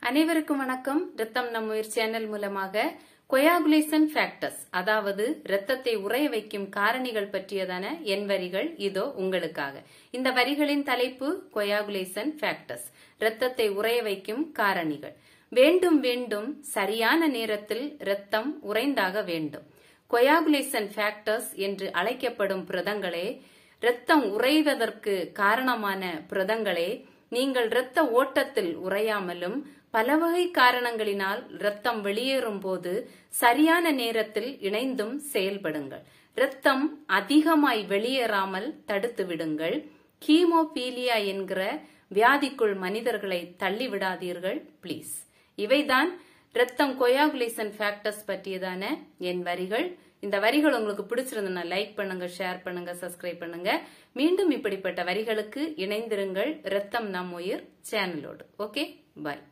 அனைவருக்கும் வணக்கம். ரத்தம் நம் உயிர் சேனல் மூலமாக கொயாகுலேஷன் ஃபேக்டர்ஸ், அதாவது ரத்தத்தை உறைய வைக்கும் காரணிகள் பற்றியதான என் வரிகள் இதோ உங்களுக்காக. இந்த வரிகளின் தலைப்பு கொயாகுலேஷன் ஃபேக்டர்ஸ், ரத்தத்தை உறைய வைக்கும் காரணிகள். வேண்டும் வேண்டும் சரியான நேரத்தில் ரத்தம் உறைந்தாக வேண்டும். கொயாகுலேஷன் ஃபேக்டர்ஸ் என்று அழைக்கப்படும் புரதங்களே, ரத்தம் உறைவதற்கு காரணமான புரதங்களே, நீங்கள் இரத்த ஓட்டத்தில் உறையாமலும் பல வகை காரணங்களினால் இரத்தம் வெளியேறும் போது சரியான நேரத்தில் இணைந்தும் செயல்படுங்கள். இரத்தம் அதிகமாய் வெளியேறாமல் தடுத்து விடுங்கள். ஹீமோபீலியா என்கிற வியாதிக்குள் மனிதர்களை தள்ளிவிடாதீர்கள் பிளீஸ். இவைதான் ரத்தம் கொயாகுலேஷன் ஃபேக்டர்ஸ் பற்றியதான என் வரிகள். இந்த வரிகள் உங்களுக்கு பிடிச்சிருந்தா லைக் பண்ணுங்க, ஷேர் பண்ணுங்க, சப்ஸ்கிரைப் பண்ணுங்க. மீண்டும் இப்படிப்பட்ட வரிகளுக்கு இணைந்திருங்கள் ரத்தம் நம் உயிர் சேனலோடு. ஓகே, பாய்.